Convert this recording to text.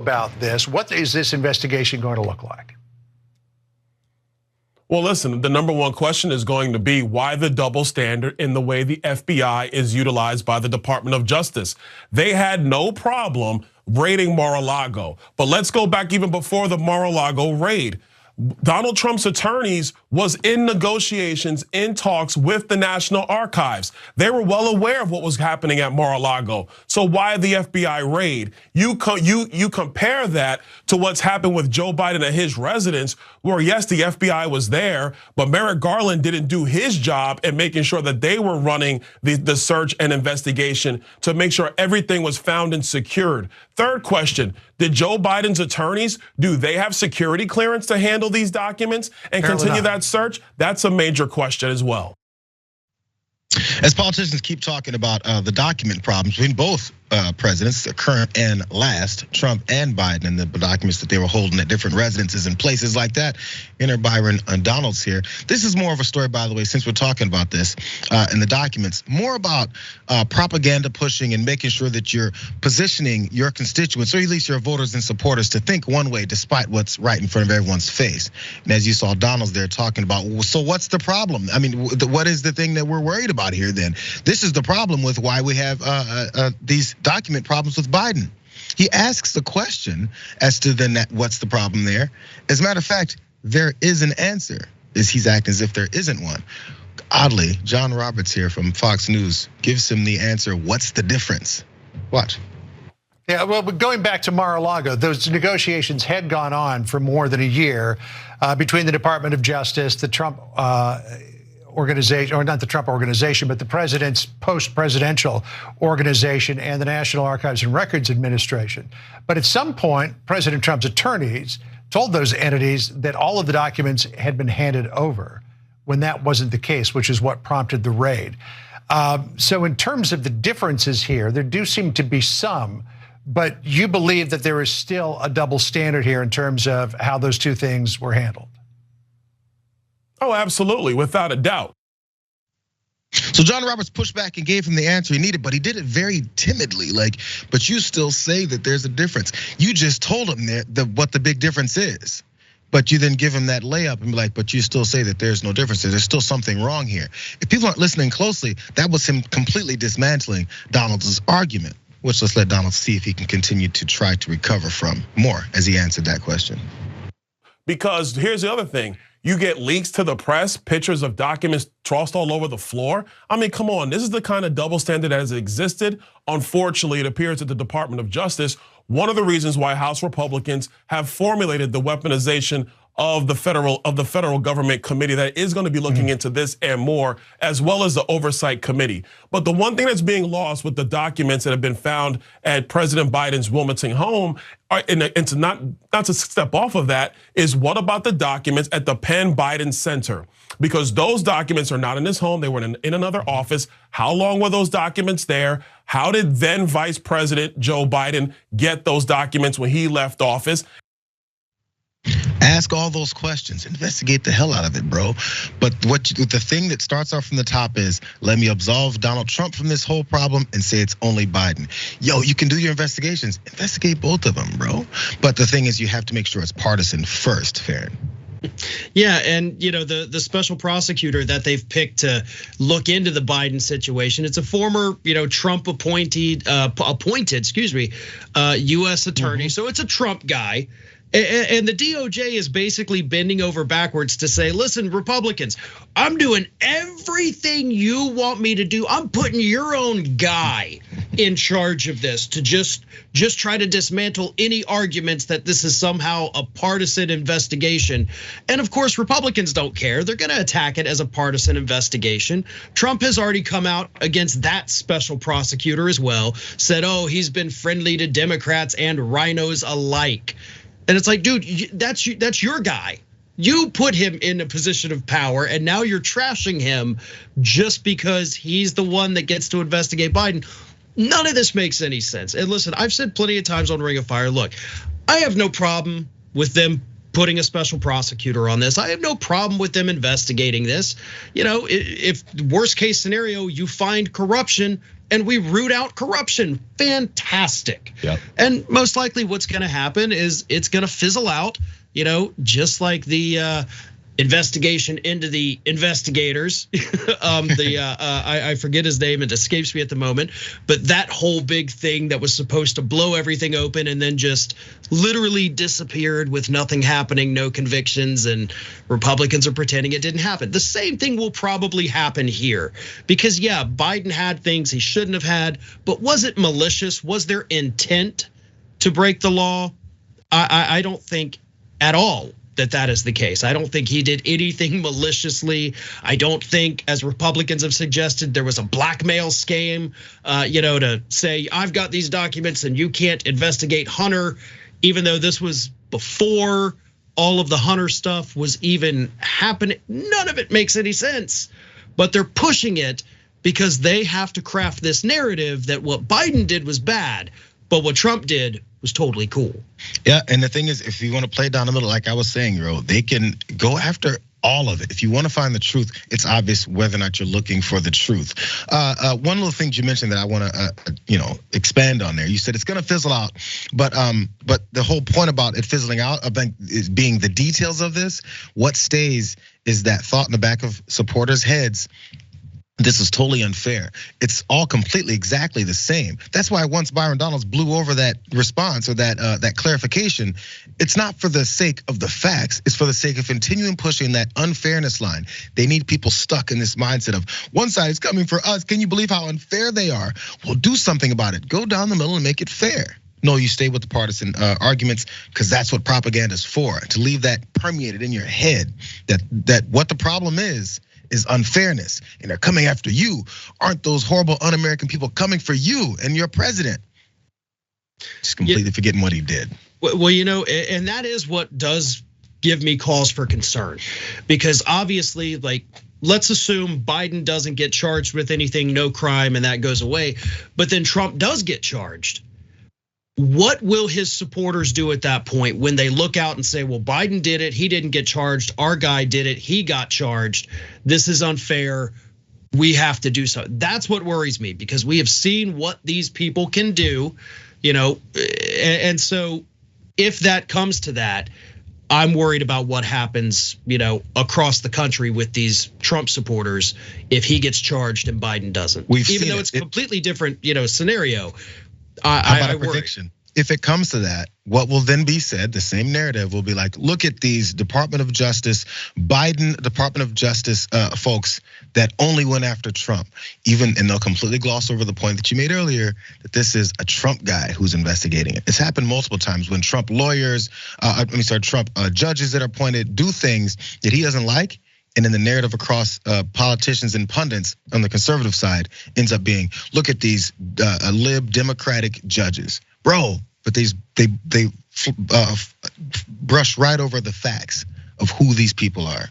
about this? What is this investigation going to look like? Well, listen, the number one question is going to be why the double standard in the way the FBI is utilized by the Department of Justice. They had no problem raiding Mar-a-Lago, but let's go back even before the Mar-a-Lago raid. Donald Trump's attorneys was in negotiations, in talks with the National Archives. They were well aware of what was happening at Mar-a-Lago. So why the FBI raid? You compare that to what's happened with Joe Biden at his residence, where yes, the FBI was there, but Merrick Garland didn't do his job in making sure that they were running the search and investigation to make sure everything was found and secured. Third question, did Joe Biden's attorneys, do they have security clearance to handle these documents and continue that search? That's a major question as well. As politicians keep talking about the document problems between both presidents, the current and last, Trump and Biden, and the documents that they were holding at different residences and places like that. Enter Byron Donalds here. This is more of a story, by the way, since we're talking about this in the documents, more about propaganda pushing and making sure that you're positioning your constituents, or at least your voters and supporters, to think one way despite what's right in front of everyone's face. And as you saw Donalds there talking about, so what's the problem? I mean, what is the thing that we're worried about here then? This is the problem with why we have these document problems with Biden. He asks the question as to then what's the problem there. As a matter of fact, there is an answer. He's acting as if there isn't one. Oddly, John Roberts here from Fox News gives him the answer. What's the difference? Watch. Yeah, well, but going back to Mar-a-Lago, those negotiations had gone on for more than a year between the Department of Justice, the Trump organization, or not the Trump organization, but the president's post-presidential organization and the National Archives and Records Administration. But at some point, President Trump's attorneys told those entities that all of the documents had been handed over when that wasn't the case, which is what prompted the raid. So in terms of the differences here, there do seem to be some, but you believe that there is still a double standard here in terms of how those two things were handled. Oh, absolutely, without a doubt. So John Roberts pushed back and gave him the answer he needed, but he did it very timidly. But you still say that there's a difference. You just told him what the big difference is. But you then give him that layup and be like, but you still say that there's no difference. There's still something wrong here. If people aren't listening closely, that was him completely dismantling Donalds' argument, which let's let Donald see if he can continue to try to recover from more as he answered that question. Because here's the other thing. You get leaks to the press, pictures of documents tossed all over the floor. I mean, come on, this is the kind of double standard that has existed. Unfortunately, it appears that the Department of Justice, one of the reasons why House Republicans have formulated the weaponization of the federal government committee that is going to be looking into this and more, as well as the oversight committee. But the one thing that's being lost with the documents that have been found at President Biden's Wilmington home, and to not to step off of that, is what about the documents at the Penn Biden Center? Because those documents are not in his home, they were in another office. How long were those documents there? How did then Vice President Joe Biden get those documents when he left office? Ask all those questions, investigate the hell out of it, bro. But the thing that starts off from the top is, let me absolve Donald Trump from this whole problem and say it's only Biden. Yo, you can do your investigations, investigate both of them, bro. But the thing is, you have to make sure it's partisan first, Farron. Yeah, and the special prosecutor that they've picked to look into the Biden situation, it's a former Trump appointed U.S. attorney, so it's a Trump guy. And the DOJ is basically bending over backwards to say, listen, Republicans, I'm doing everything you want me to do. I'm putting your own guy in charge of this to just try to dismantle any arguments that this is somehow a partisan investigation. And of course, Republicans don't care. They're going to attack it as a partisan investigation. Trump has already come out against that special prosecutor as well, said, oh, he's been friendly to Democrats and rhinos alike. And it's like, dude, that's your guy. You put him in a position of power, and now you're trashing him just because he's the one that gets to investigate Biden. None of this makes any sense. And listen, I've said plenty of times on Ring of Fire, look, I have no problem with them putting a special prosecutor on this. I have no problem with them investigating this. If worst case scenario, you find corruption, and we root out corruption. Fantastic. Yep. And most likely what's gonna happen is it's gonna fizzle out, just like the investigation into the investigators. I forget his name, it escapes me at the moment, but that whole big thing that was supposed to blow everything open and then just literally disappeared with nothing happening, no convictions, and Republicans are pretending it didn't happen. The same thing will probably happen here because yeah, Biden had things he shouldn't have had, but was it malicious? Was there intent to break the law? I don't think at all that is the case. I don't think he did anything maliciously. I don't think, as Republicans have suggested, there was a blackmail scheme, to say, I've got these documents and you can't investigate Hunter, even though this was before all of the Hunter stuff was even happening. None of it makes any sense, but they're pushing it because they have to craft this narrative that what Biden did was bad, but what Trump did was totally cool. Yeah, and the thing is, if you want to play down the middle, like I was saying, they can go after all of it. If you want to find the truth, it's obvious whether or not you're looking for the truth. One little thing you mentioned that I want to, expand on there. You said it's going to fizzle out, but the whole point about it fizzling out, is being the details of this. What stays is that thought in the back of supporters' heads. This is totally unfair. It's all completely exactly the same. That's why once Byron Donalds blew over that response or that clarification, it's not for the sake of the facts, it's for the sake of continuing pushing that unfairness line. They need people stuck in this mindset of one side is coming for us. Can you believe how unfair they are? Well, do something about it. Go down the middle and make it fair. No, you stay with the partisan arguments because that's what propaganda is for. To leave that permeated in your head that what the problem is unfairness, and they're coming after you. Aren't those horrible un-American people coming for you and your president? Just completely forgetting what he did. Well, and that is what does give me cause for concern, because obviously, let's assume Biden doesn't get charged with anything, no crime, and that goes away. But then Trump does get charged. What will his supporters do at that point when they look out and say, well, Biden did it, he didn't get charged, our guy did it, he got charged, this is unfair, we have to do so. That's what worries me, because we have seen what these people can do, and so if that comes to that, I'm worried about what happens, across the country with these Trump supporters if he gets charged and Biden doesn't. Even though it's a completely different, scenario. How about a prediction? If it comes to that, what will then be said, the same narrative will be like, look at these Department of Justice, Biden Department of Justice folks that only went after Trump. And they'll completely gloss over the point that you made earlier, that this is a Trump guy who's investigating it. It's happened multiple times when Trump lawyers, Trump judges that are appointed do things that he doesn't like. And then the narrative across politicians and pundits on the conservative side ends up being, look at these lib Democratic judges, bro. But they brush right over the facts of who these people are.